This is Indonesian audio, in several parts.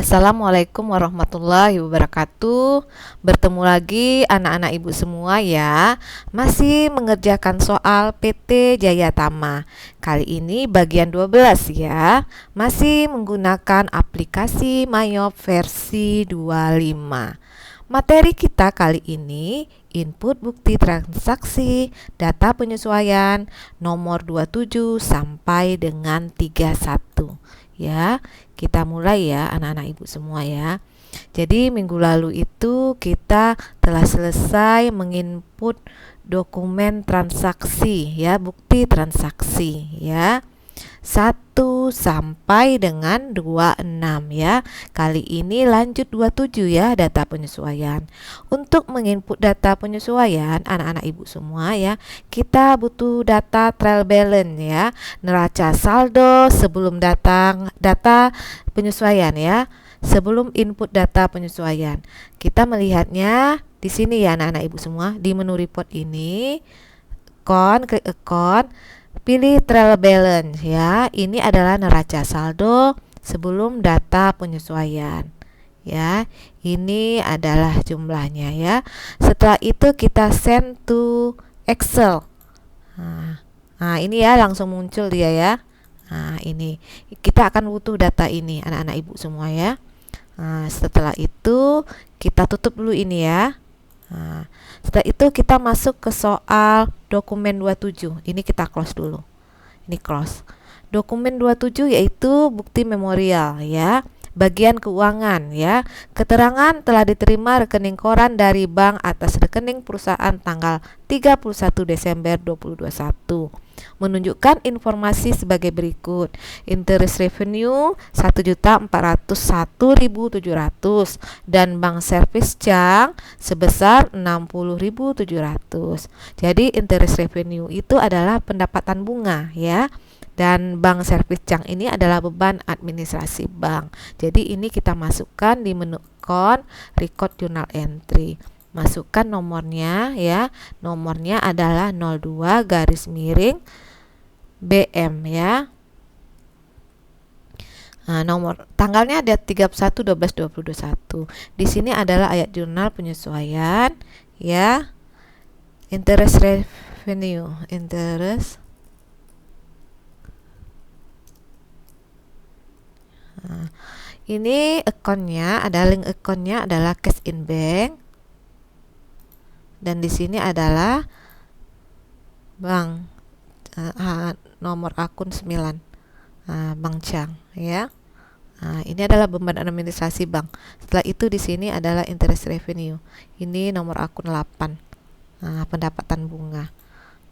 Assalamualaikum warahmatullahi wabarakatuh. Bertemu lagi anak-anak ibu semua ya. Masih mengerjakan soal PT Jaya Tama. Kali ini bagian 12 ya. Masih menggunakan aplikasi Mayop versi 25. Materi kita kali ini input bukti transaksi, data penyesuaian nomor 27 sampai dengan 31. Ya, kita mulai ya anak-anak ibu semua ya. Jadi minggu lalu itu kita telah selesai menginput dokumen transaksi ya, bukti transaksi ya. 1 sampai dengan 26 ya. Kali ini lanjut 27 ya, data penyesuaian. Untuk menginput data penyesuaian anak-anak ibu semua ya, kita butuh data trial balance ya, neraca saldo sebelum data penyesuaian ya. Sebelum input data penyesuaian, kita melihatnya di sini ya anak-anak ibu semua, di menu report ini, klik account, pilih trial balance ya. Ini adalah neraca saldo sebelum data penyesuaian. Ya, ini adalah jumlahnya ya. Setelah itu kita send to Excel. Ini ya langsung muncul dia ya. Ini kita akan butuh data ini anak-anak ibu semua ya. Setelah itu kita tutup dulu ini ya. Setelah itu kita masuk ke soal dokumen 27. Ini kita close dulu. Ini close. Dokumen 27 yaitu bukti memorial ya. Bagian keuangan ya. Keterangan telah diterima rekening koran dari bank atas rekening perusahaan tanggal 31 Desember 2021. Menunjukkan informasi sebagai berikut. Interest revenue 1.401.700 dan bank service Cang sebesar 60.700. Jadi interest revenue itu adalah pendapatan bunga ya. Dan bank service Cang ini adalah beban administrasi bank. Jadi ini kita masukkan di menu account, record journal entry. Masukkan nomornya ya. Nomornya adalah 02 garis miring BM ya. Nomor tanggalnya ada 31/12/2021. Di sini adalah ayat jurnal penyesuaian ya. Interest revenue, ini akunnya, ada link akunnya adalah cash in bank. Dan di sini adalah bank, nomor akun 9, Bank Cang ya. Ini adalah beban administrasi bank. Setelah itu di sini adalah interest revenue. Ini nomor akun 8, pendapatan bunga.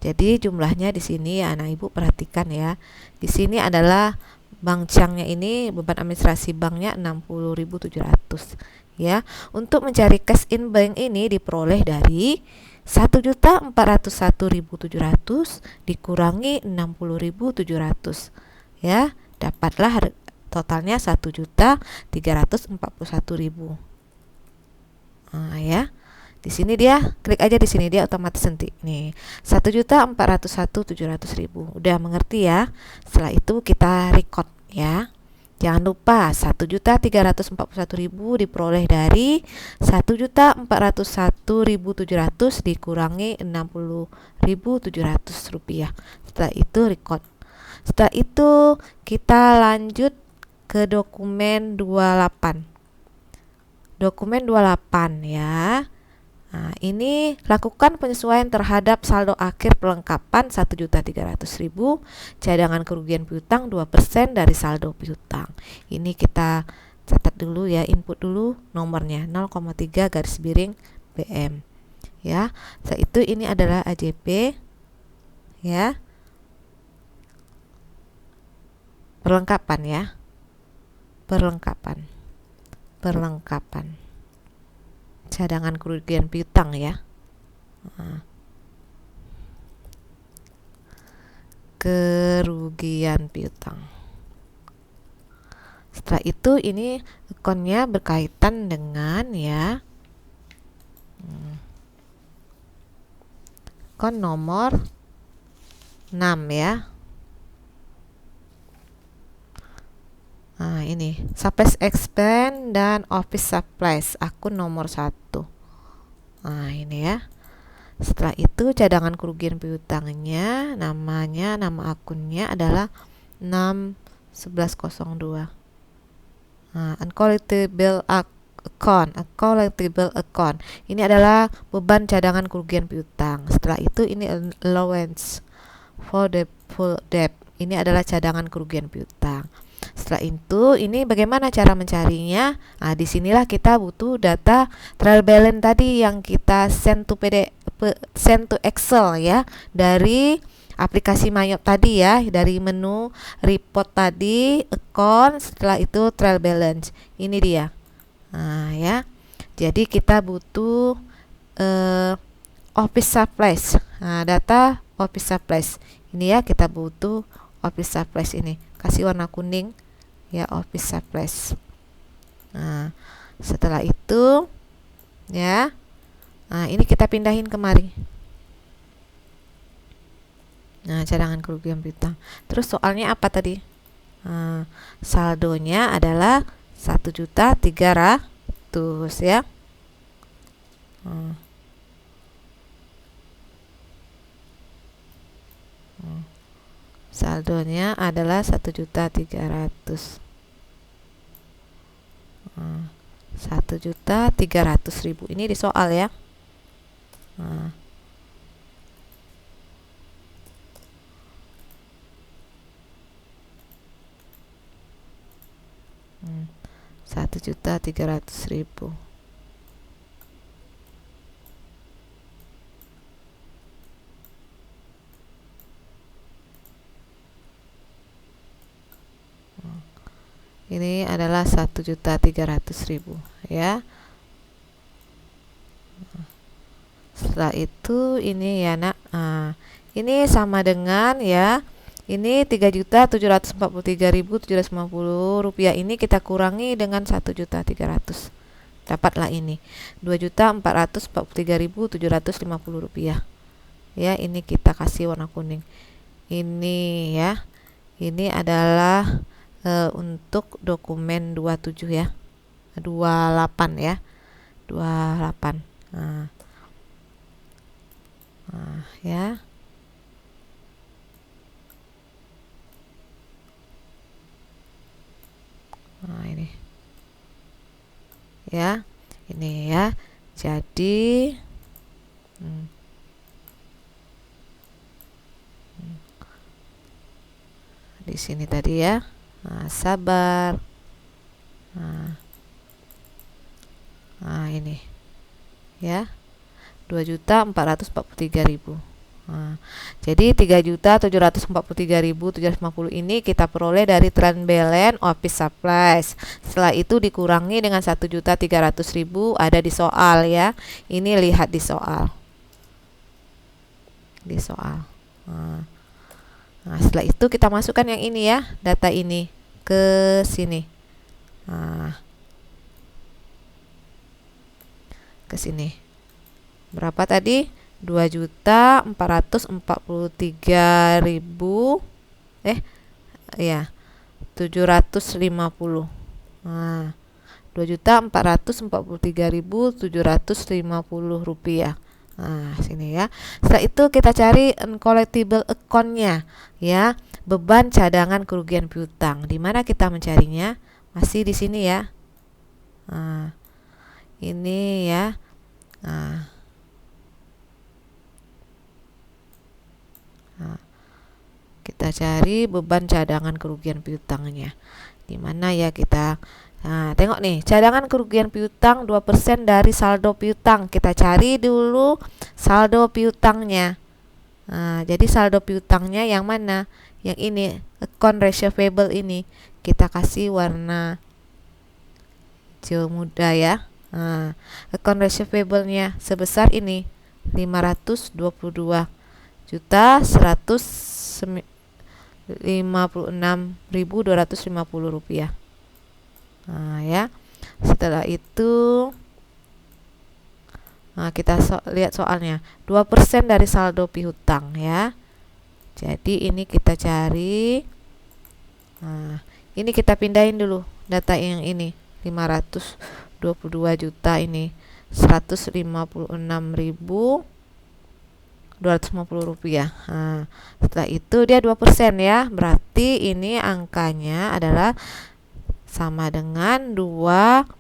Jadi jumlahnya di sini ya anak ibu perhatikan ya. Di sini adalah bank Cangnya ini beban administrasi banknya 60.700 ya. Untuk mencari cash in bank ini diperoleh dari 1.401.700 dikurangi 60.700 ya, dapatlah totalnya 1.341.000. Ya. Di sini dia klik aja, di sini dia otomatis nanti nih 1.401.700.000. Udah mengerti ya? Setelah itu kita record ya. Jangan lupa 1.341.000 diperoleh dari 1.401.700 dikurangi 60.700 rupiah. Setelah itu record. Setelah itu kita lanjut ke dokumen 28. Dokumen 28 ya. Ini lakukan penyesuaian terhadap saldo akhir perlengkapan 1.300.000, cadangan kerugian piutang 2% dari saldo piutang. Ini kita catat dulu ya, input dulu nomornya 0,3 garis miring BM ya. Setelah itu ini adalah AJP ya. Perlengkapan ya. Perlengkapan. Cadangan kerugian piutang ya. Kerugian piutang. Setelah itu ini akunnya berkaitan dengan ya akun nomor 6 ya. Nah, ini supplies expense dan office supplies akun nomor 1. Nah, ini ya. Setelah itu cadangan kerugian piutangnya, nama akunnya adalah 61102. Nah, uncollectible account. Ini adalah beban cadangan kerugian piutang. Setelah itu ini allowance for the full debt. Ini adalah cadangan kerugian piutang. Setelah itu, ini bagaimana cara mencarinya? Nah, disinilah kita butuh data trial balance tadi yang kita send to Excel ya, dari aplikasi Mayop tadi ya, dari menu report tadi, account, setelah itu trial balance. Ini dia. Nah, ya. Jadi kita butuh office supplies. Nah, data office supplies. Ini ya, kita butuh office supplies ini. Kasih warna kuning ya, office supplies. Nah, setelah itu ya. Nah, ini kita pindahin kemari. Nah, cadangan kerugian piutang. Terus soalnya apa tadi? Nah, saldonya adalah 1.300.000 ya. Saldonya adalah 1.300.000. 1.300.000 ini di soal ya. Nah, 1.300.000. Ini adalah 1.300.000 ya. Setelah itu ini ya nak, ini sama dengan ya, ini 3.743.750 rupiah. Ini kita kurangi dengan 1.300.000, dapatlah ini 2.443.750 rupiah ya. Ini kita kasih warna kuning. Ini ya, ini adalah untuk dokumen 27 ya, 28 ya, 28. Nah, ya. Nah, ini ya, ini ya. Jadi di sini tadi ya. Nah, sabar. Nah, ini ya, 2.443.000. Nah, jadi 3.743.750 ini kita peroleh dari trial balance office supplies. Setelah itu dikurangi dengan 1.300.000 ada di soal ya. Ini lihat di soal. Nah, setelah itu kita masukkan yang ini ya, data ini ke sini. Nah, ke sini. Berapa tadi? 2.443.000 ya, 750. Nah, 2.443.750 rupiah. Nah, sini ya. Setelah itu kita cari uncollectible account-nya ya, beban cadangan kerugian piutang. Di mana kita mencarinya? Masih di sini ya. Nah, ini ya. Nah, kita cari beban cadangan kerugian piutangnya. Di mana ya kita? Nah, tengok nih, cadangan kerugian piutang 2% dari saldo piutang. Kita cari dulu saldo piutangnya. Nah, jadi saldo piutangnya yang mana? Yang ini, account receivable ini. Kita kasih warna hijau muda ya. Nah, account receivable-nya sebesar ini 522.156.250 rupiah. Nah, ya. Setelah itu kita lihat soalnya. 2% dari saldo piutang ya. Jadi ini kita cari. Nah, Ini kita pindahin dulu data yang ini 522 juta ini 156.250 rupiah. Nah, setelah itu dia 2% ya, berarti ini angkanya adalah sama dengan 2%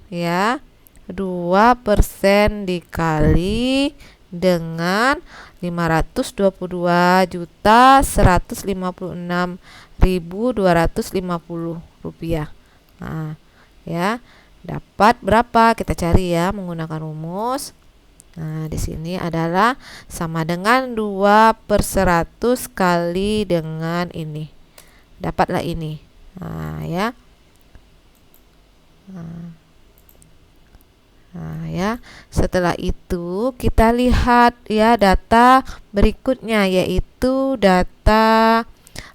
ya. 2% dikali dengan 522.156.250 rupiah. Nah, ya, dapat berapa? Kita cari ya menggunakan rumus. Nah, di sini adalah sama dengan 2/100 kali dengan ini. Dapatlah ini. Nah, ya. Nah, ya. Setelah itu kita lihat ya data berikutnya, yaitu data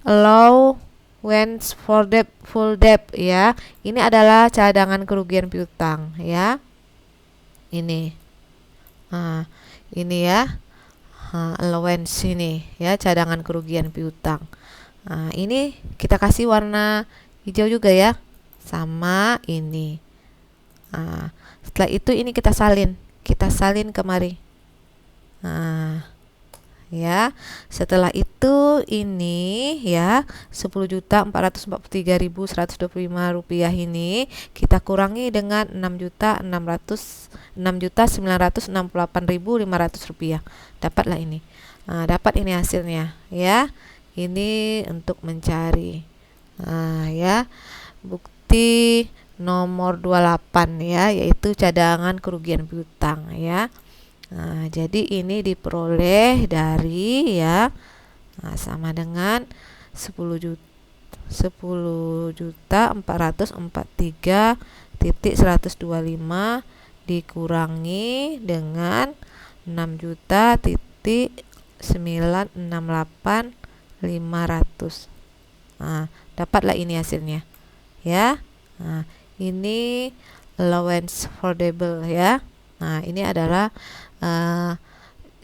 allowance for debt full debt ya. Ini adalah cadangan kerugian piutang ya. Ini. Nah, ini ya. Allowance ini ya, cadangan kerugian piutang. Nah, ini kita kasih warna hijau juga ya. Sama ini. Nah, setelah itu ini kita salin kemari. Nah, ya. Setelah itu ini ya 10.443.125 rupiah ini kita kurangi dengan 6.968.500 rupiah. Dapatlah ini. Nah, dapat ini hasilnya ya. Ini untuk mencari. Nah, ya. Bukti nomor 28 ya, yaitu cadangan kerugian piutang ya. Nah, jadi ini diperoleh dari ya, nah, sama dengan 10.443.125 dikurangi dengan 6.968.500. Nah, dapatlah ini hasilnya ya. Nah, ini allowance for debt ya. Nah, ini adalah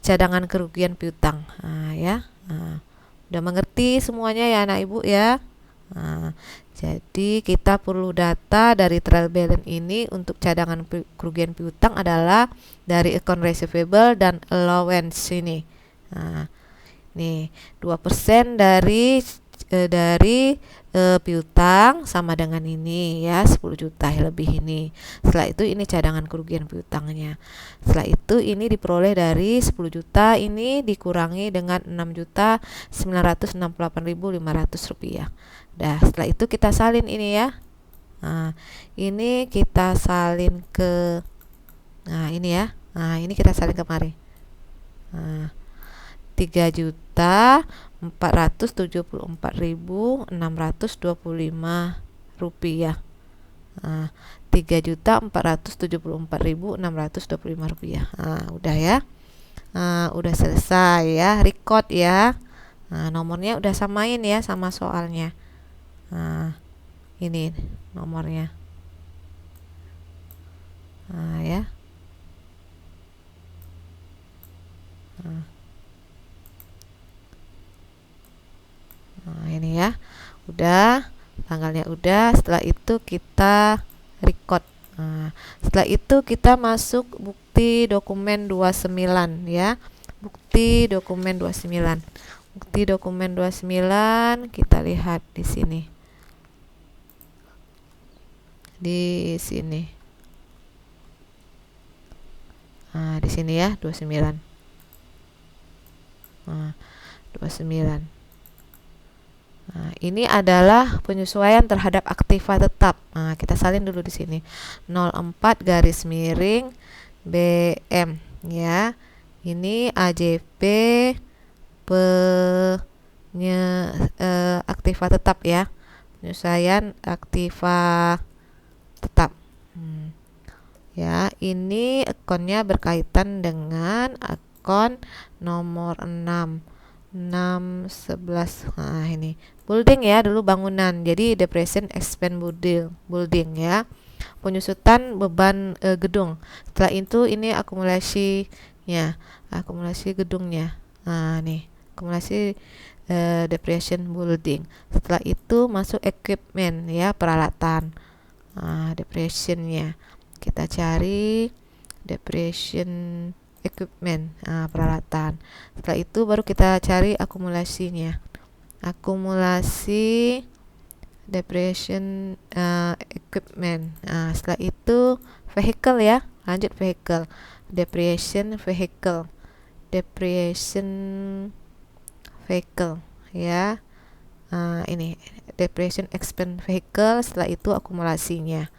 cadangan kerugian piutang. Nah, ya. Nah, udah mengerti semuanya ya anak ibu ya. Nah, jadi kita perlu data dari trial balance ini untuk cadangan kerugian piutang adalah dari account receivable dan allowance ini. Nah, nih 2% dari piutang sama dengan ini ya, 10 juta lebih ini. Setelah itu ini cadangan kerugian piutangnya. Setelah itu ini diperoleh dari 10 juta ini dikurangi dengan 6.968.500 rupiah. Dah, setelah itu kita salin ini ya. Nah, ini kita salin ke, nah ini ya. Nah, ini kita salin kemari. Nah, 3.474.625 rupiah. Nah, 3.474.625 rupiah. Nah, udah ya. Nah, udah selesai ya, record ya. Nah, nomornya udah samain ya sama soalnya. Nah, ini nomornya. Nah, ya. Nah, ini ya. Udah, tanggalnya udah. Setelah itu kita record. Nah, setelah itu kita masuk bukti dokumen 29 ya. Bukti dokumen 29. Bukti dokumen 29 kita lihat di sini. Di sini. Nah, di sini ya 29. Nah, 29. Nah, ini adalah penyesuaian terhadap aktiva tetap. Nah, kita salin dulu di sini. 04 garis miring BM ya. Ini AJP aktiva tetap ya. Penyesuaian aktiva tetap. Ya, ini akunnya berkaitan dengan akun nomor 611. Nah, ini building ya, dulu bangunan. Jadi depreciation expense building ya. Penyusutan beban gedung. Setelah itu ini akumulasi gedungnya. Nah, nih, akumulasi depreciation building. Setelah itu masuk equipment ya, peralatan. Depreciation-nya kita cari depreciation equipment, peralatan. Setelah itu baru kita cari akumulasinya. Akumulasi depreciation equipment. Setelah itu vehicle ya, lanjut vehicle. Depreciation vehicle. Depreciation vehicle ya. Ini depreciation expense vehicle. Setelah itu akumulasinya.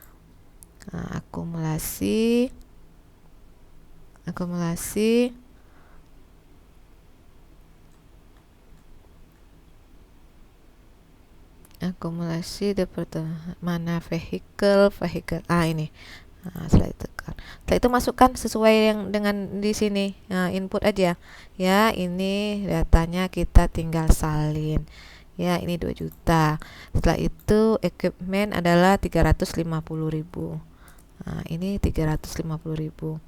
Akumulasi mana vehicle ini. Setelah itu masukkan sesuai yang dengan di sini, input aja ya. Ini datanya kita tinggal salin ya, ini 2 juta. Setelah itu equipment adalah 350.000. Ini 350.000.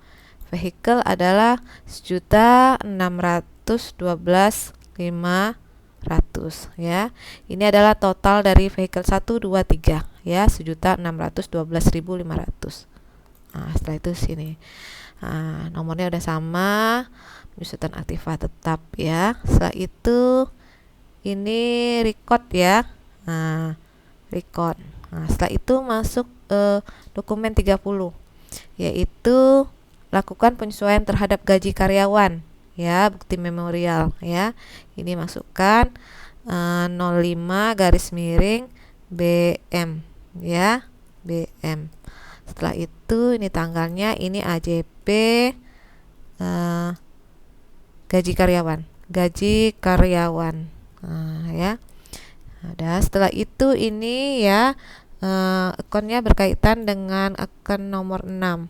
Vehicle adalah 1.612.500 ya. Ini adalah total dari vehicle 1, 2, 3 ya, 1.612.500. Setelah itu sini nomornya udah sama, penyusutan aktiva tetap ya. Setelah itu ini record ya, record. Setelah itu masuk dokumen 30, yaitu lakukan penyesuaian terhadap gaji karyawan ya, bukti memorial ya. Ini masukkan 05 garis miring BM ya, BM. Setelah itu ini tanggalnya, ini AJP gaji karyawan ya. Ada. Setelah itu ini ya, akunnya berkaitan dengan akun nomor 6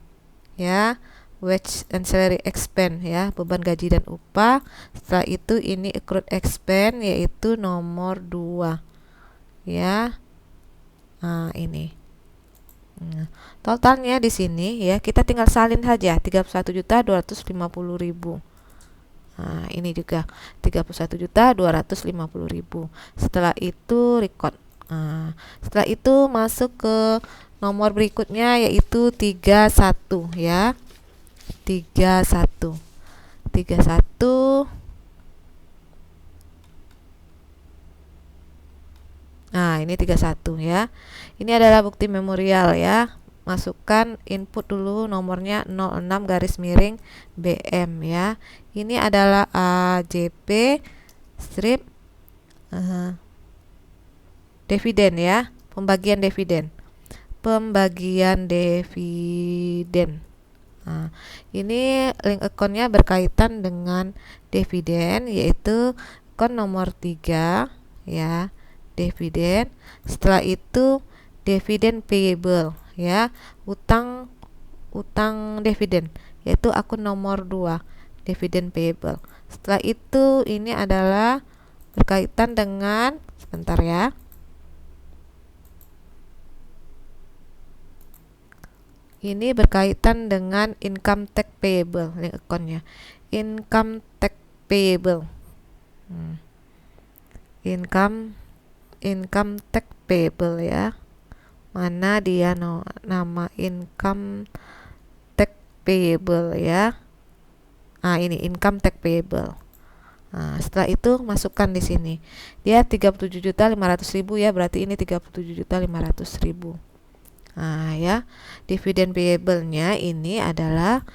ya, wage and salary expense ya, beban gaji dan upah. Setelah itu ini accrued expense, yaitu nomor 2 ya. Ini totalnya di sini ya, kita tinggal salin saja 31.250.000. Ini juga 31.250.000. Setelah itu record. Setelah itu masuk ke nomor berikutnya, yaitu 31 ya. 31. Ini 31 ya. Ini adalah bukti memorial ya. Masukkan input dulu nomornya 06 garis miring BM ya. Ini adalah AJP strip dividen ya, pembagian dividen. Ini link akunnya berkaitan dengan dividen, yaitu akun nomor 3 ya, dividen. Setelah itu dividen payable ya, utang dividen, yaitu akun nomor 2, dividen payable. Setelah itu ini adalah berkaitan dengan, sebentar ya, ini berkaitan dengan income tax payable, link akunnya income tax payable. Income tax payable ya. Mana dia nama income tax payable ya. Ini income tax payable. Setelah itu masukkan di sini. Dia 37.500.000 ya, berarti ini 37.500.000. Ya. Dividen payable-nya ini adalah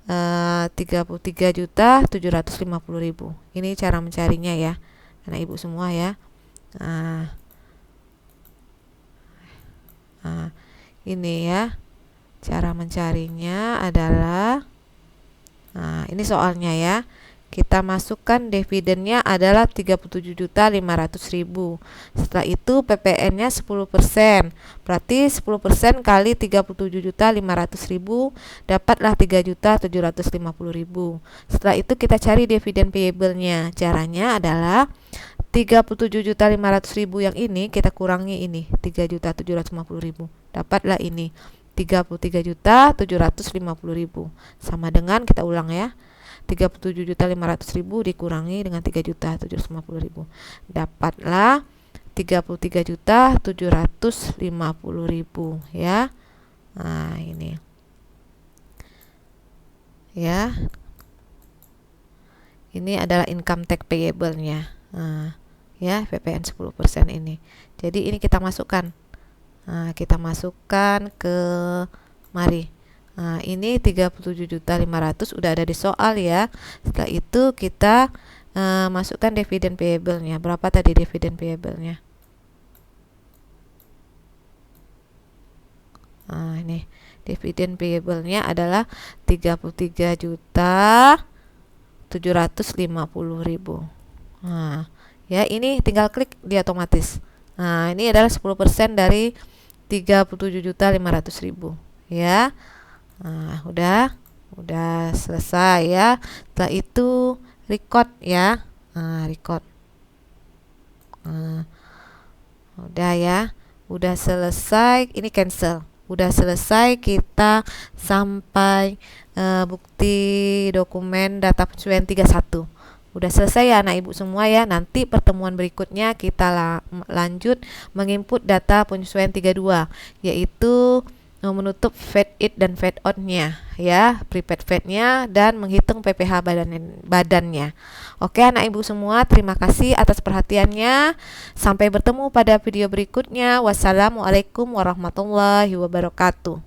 33.750.000. Ini cara mencarinya ya, anak ibu semua ya. Ini ya, cara mencarinya adalah ini soalnya ya. Kita masukkan dividennya adalah 37.500.000. Setelah itu PPN-nya 10%. Berarti 10% kali 37.500.000 dapatlah 3.750.000. Setelah itu kita cari dividen payable-nya. Caranya adalah 37.500.000 yang ini kita kurangi ini 3.750.000. Dapatlah ini 33.750.000. Sama dengan, kita ulang ya, 37.500.000 dikurangi dengan 3.750.000. Dapatlah 33.750.000 ya. Nah, ini. Ya. Ini adalah income tax payable-nya. Nah, ya, PPN 10% ini. Jadi ini kita masukkan. Nah, kita masukkan ke mari. Nah, ini 37.500.000 udah ada di soal ya. Setelah itu kita masukkan dividen payable-nya. Berapa tadi dividen payable-nya? Nah, ini dividen payable-nya adalah 33.750.000. Nah, ya ini tinggal klik dia otomatis. Nah, ini adalah 10% dari 37.500.000 ya. Nah, udah selesai ya. Setelah itu record ya. Nah, record. Nah, udah ya. Udah selesai, ini cancel. Udah selesai, kita sampai bukti dokumen data penyesuaian 31. Udah selesai ya anak ibu semua ya. Nanti pertemuan berikutnya kita lanjut menginput data penyesuaian 32, yaitu menutup fade in dan fade out-nya ya, prepaid fade-nya, dan menghitung PPh badannya. Oke anak ibu semua, terima kasih atas perhatiannya. Sampai bertemu pada video berikutnya. Wassalamualaikum warahmatullahi wabarakatuh.